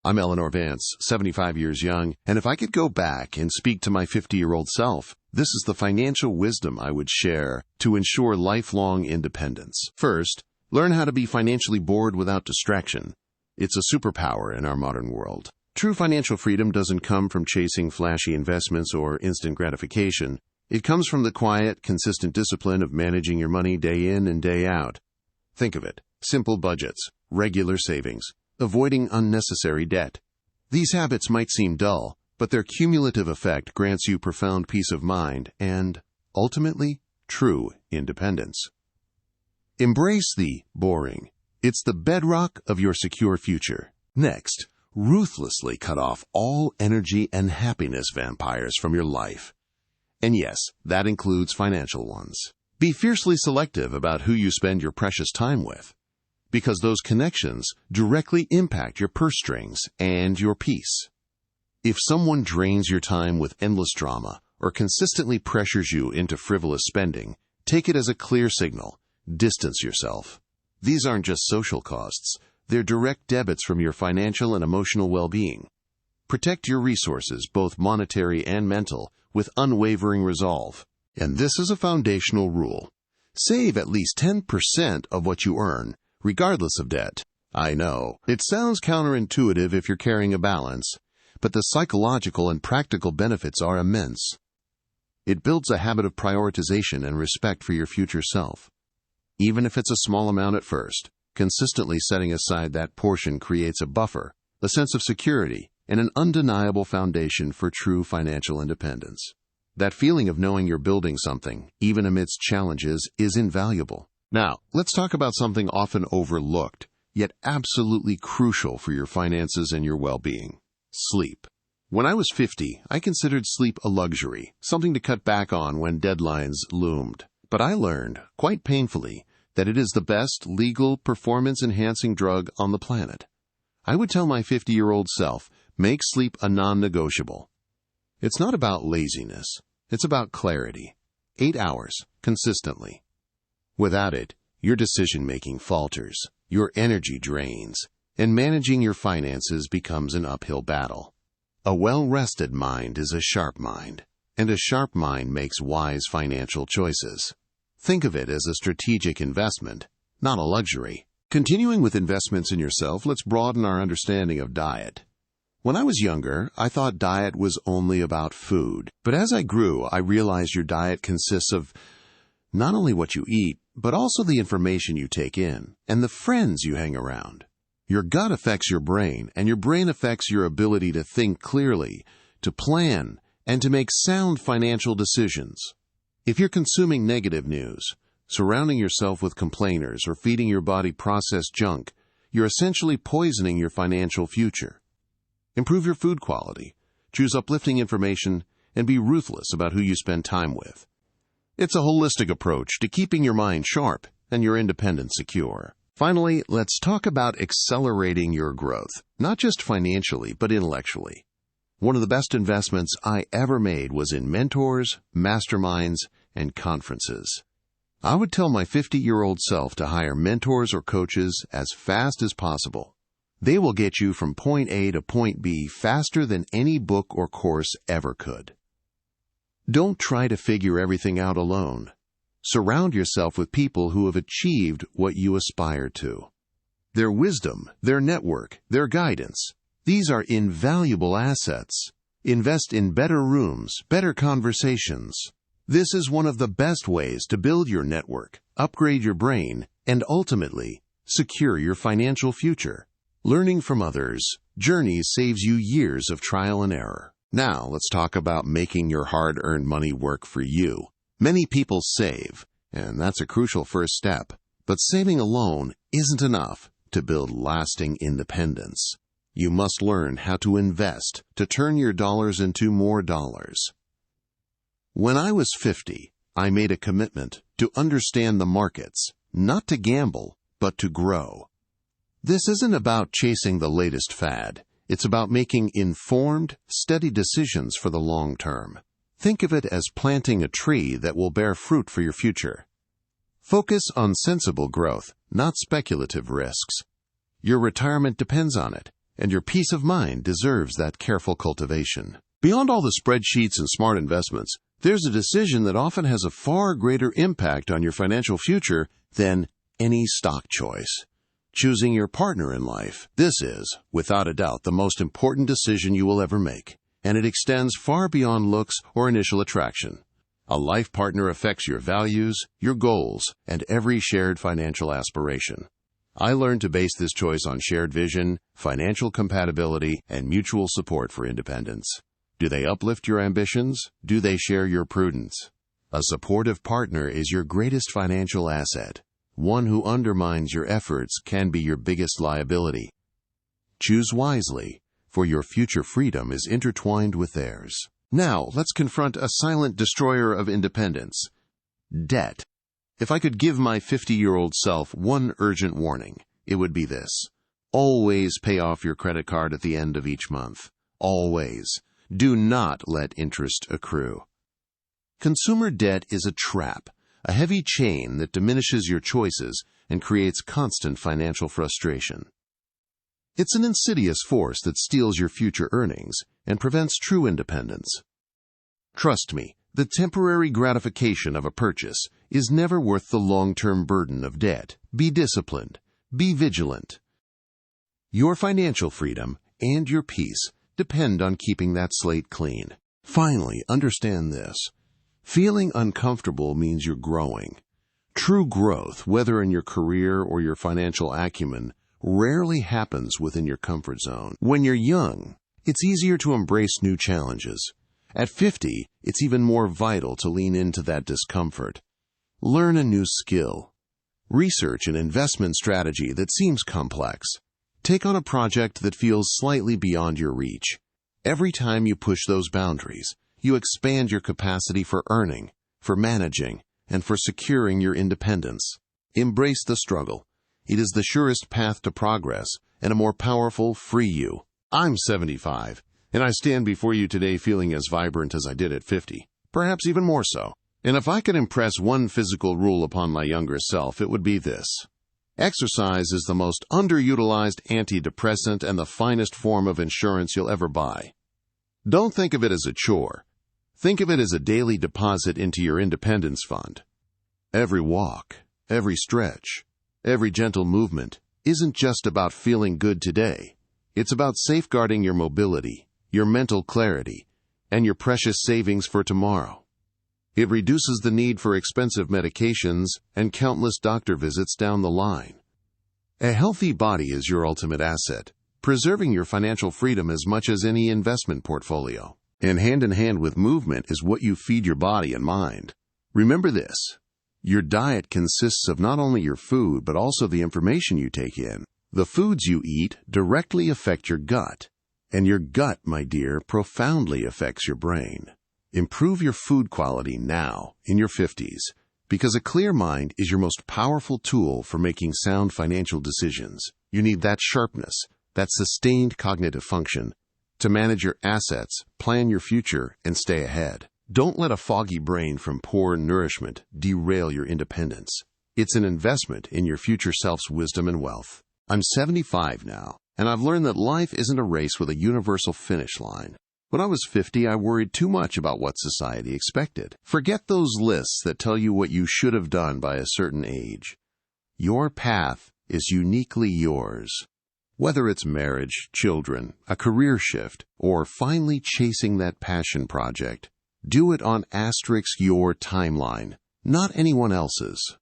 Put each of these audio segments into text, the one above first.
I'm Eleanor Vance, 75 years young, and if I could go back and speak to my 50-year-old self, this is the financial wisdom I would share to ensure lifelong independence. First, learn how to be financially bored without distraction. It's a superpower in our modern world. True financial freedom doesn't come from chasing flashy investments or instant gratification. It comes from the quiet, consistent discipline of managing your money day in and day out. Think of it: simple budgets, regular savings, avoiding unnecessary debt. These habits might seem dull, but their cumulative effect grants you profound peace of mind and, ultimately, true independence. Embrace the boring. It's the bedrock of your secure future. Next, ruthlessly cut off all energy and happiness vampires from your life. And yes, that includes financial ones. Be fiercely selective about who you spend your precious time with, because those connections directly impact your purse strings and your peace. If someone drains your time with endless drama or consistently pressures you into frivolous spending, take it as a clear signal. Distance yourself. These aren't just social costs. They're direct debits from your financial and emotional well-being. Protect your resources, both monetary and mental, with unwavering resolve. And this is a foundational rule. Save at least 10% of what you earn, regardless of debt. I know, it sounds counterintuitive if you're carrying a balance, but the psychological and practical benefits are immense. It builds a habit of prioritization and respect for your future self. Even if it's a small amount at first, consistently setting aside that portion creates a buffer, a sense of security, and an undeniable foundation for true financial independence. That feeling of knowing you're building something, even amidst challenges, is invaluable. Now, let's talk about something often overlooked, yet absolutely crucial for your finances and your well-being: sleep. When I was 50, I considered sleep a luxury, something to cut back on when deadlines loomed. But I learned, quite painfully, that it is the best legal performance-enhancing drug on the planet. I would tell my 50-year-old self, make sleep a non-negotiable. It's not about laziness. It's about clarity. 8 hours, consistently. Without it, your decision-making falters, your energy drains, and managing your finances becomes an uphill battle. A well-rested mind is a sharp mind, and a sharp mind makes wise financial choices. Think of it as a strategic investment, not a luxury. Continuing with investments in yourself, let's broaden our understanding of diet. When I was younger, I thought diet was only about food. But as I grew, I realized your diet consists of not only what you eat, but also the information you take in and the friends you hang around. Your gut affects your brain, and your brain affects your ability to think clearly, to plan, and to make sound financial decisions. If you're consuming negative news, surrounding yourself with complainers, or feeding your body processed junk, you're essentially poisoning your financial future. Improve your food quality, choose uplifting information, and be ruthless about who you spend time with. It's a holistic approach to keeping your mind sharp and your independence secure. Finally, let's talk about accelerating your growth, not just financially, but intellectually. One of the best investments I ever made was in mentors, masterminds, and conferences. I would tell my 50-year-old self to hire mentors or coaches as fast as possible. They will get you from point A to point B faster than any book or course ever could. Don't try to figure everything out alone. Surround yourself with people who have achieved what you aspire to. Their wisdom, their network, their guidance, these are invaluable assets. Invest in better rooms, better conversations. This is one of the best ways to build your network, upgrade your brain, and ultimately, secure your financial future. Learning from others' journeys saves you years of trial and error. Now, let's talk about making your hard-earned money work for you. Many people save, and that's a crucial first step. But saving alone isn't enough to build lasting independence. You must learn how to invest to turn your dollars into more dollars. When I was 50, I made a commitment to understand the markets, not to gamble, but to grow. This isn't about chasing the latest fad. It's about making informed, steady decisions for the long term. Think of it as planting a tree that will bear fruit for your future. Focus on sensible growth, not speculative risks. Your retirement depends on it, and your peace of mind deserves that careful cultivation. Beyond all the spreadsheets and smart investments, there's a decision that often has a far greater impact on your financial future than any stock choice. Choosing your partner in life. This is, without a doubt, the most important decision you will ever make, and it extends far beyond looks or initial attraction. A life partner affects your values, your goals, and every shared financial aspiration. I learned to base this choice on shared vision, financial compatibility, and mutual support for independence. Do they uplift your ambitions? Do they share your prudence? A supportive partner is your greatest financial asset. One who undermines your efforts can be your biggest liability. Choose wisely, for your future freedom is intertwined with theirs. Now, let's confront a silent destroyer of independence: debt. If I could give my 50-year-old self one urgent warning, it would be this: always pay off your credit card at the end of each month. Always. Do not let interest accrue. Consumer debt is a trap, a heavy chain that diminishes your choices and creates constant financial frustration. It's an insidious force that steals your future earnings and prevents true independence. Trust me, the temporary gratification of a purchase is never worth the long-term burden of debt. Be disciplined. Be vigilant. Your financial freedom and your peace depend on keeping that slate clean. Finally, understand this: feeling uncomfortable means you're growing. True growth, whether in your career or your financial acumen, rarely happens within your comfort zone. When you're young, it's easier to embrace new challenges. At 50, it's even more vital to lean into that discomfort. Learn a new skill. Research an investment strategy that seems complex. Take on a project that feels slightly beyond your reach. Every time you push those boundaries, you expand your capacity for earning, for managing, and for securing your independence. Embrace the struggle. It is the surest path to progress and a more powerful, free you. I'm 75, and I stand before you today feeling as vibrant as I did at 50, perhaps even more so. And if I could impress one physical rule upon my younger self, it would be this: exercise is the most underutilized antidepressant and the finest form of insurance you'll ever buy. Don't think of it as a chore. Think of it as a daily deposit into your independence fund. Every walk, every stretch, every gentle movement isn't just about feeling good today. It's about safeguarding your mobility, your mental clarity, and your precious savings for tomorrow. It reduces the need for expensive medications and countless doctor visits down the line. A healthy body is your ultimate asset, preserving your financial freedom as much as any investment portfolio. And hand in hand with movement is what you feed your body and mind. Remember this: your diet consists of not only your food, but also the information you take in. The foods you eat directly affect your gut, and your gut, my dear, profoundly affects your brain. Improve your food quality now, in your 50s, because a clear mind is your most powerful tool for making sound financial decisions. You need that sharpness, that sustained cognitive function, to manage your assets, plan your future, and stay ahead. Don't let a foggy brain from poor nourishment derail your independence. It's an investment in your future self's wisdom and wealth. I'm 75 now, and I've learned that life isn't a race with a universal finish line. When I was 50, I worried too much about what society expected. Forget those lists that tell you what you should have done by a certain age. Your path is uniquely yours. Whether it's marriage, children, a career shift, or finally chasing that passion project, do it on your timeline, not anyone else's.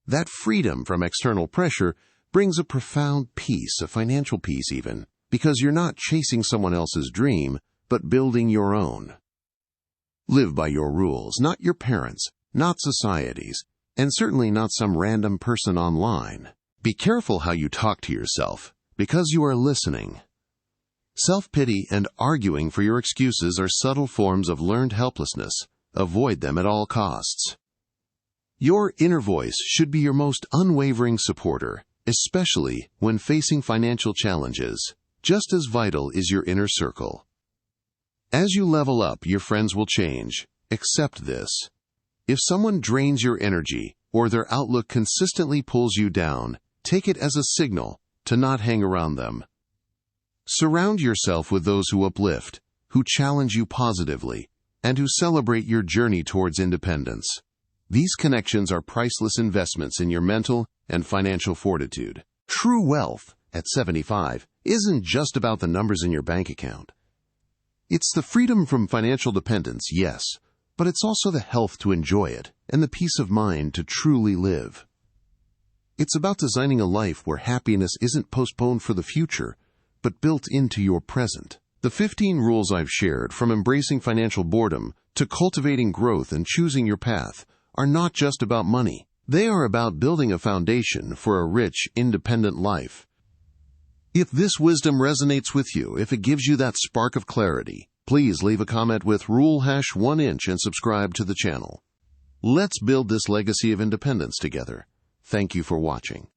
That freedom from external pressure brings a profound peace, a financial peace even, because you're not chasing someone else's dream, but building your own. Live by your rules, not your parents', not society's, and certainly not some random person online. Be careful how you talk to yourself, because you are listening. Self-pity and arguing for your excuses are subtle forms of learned helplessness. Avoid them at all costs. Your inner voice should be your most unwavering supporter, especially when facing financial challenges. Just as vital is your inner circle. As you level up, your friends will change. Accept this. If someone drains your energy or their outlook consistently pulls you down, take it as a signal to not hang around them. Surround yourself with those who uplift, who challenge you positively, and who celebrate your journey towards independence. These connections are priceless investments in your mental and financial fortitude. True wealth, at 75, isn't just about the numbers in your bank account. It's the freedom from financial dependence, yes, but it's also the health to enjoy it and the peace of mind to truly live. It's about designing a life where happiness isn't postponed for the future, but built into your present. The 15 rules I've shared, from embracing financial boredom to cultivating growth and choosing your path, are not just about money. They are about building a foundation for a rich, independent life. If this wisdom resonates with you, if it gives you that spark of clarity, please leave a comment with rule #1inch and subscribe to the channel. Let's build this legacy of independence together. Thank you for watching.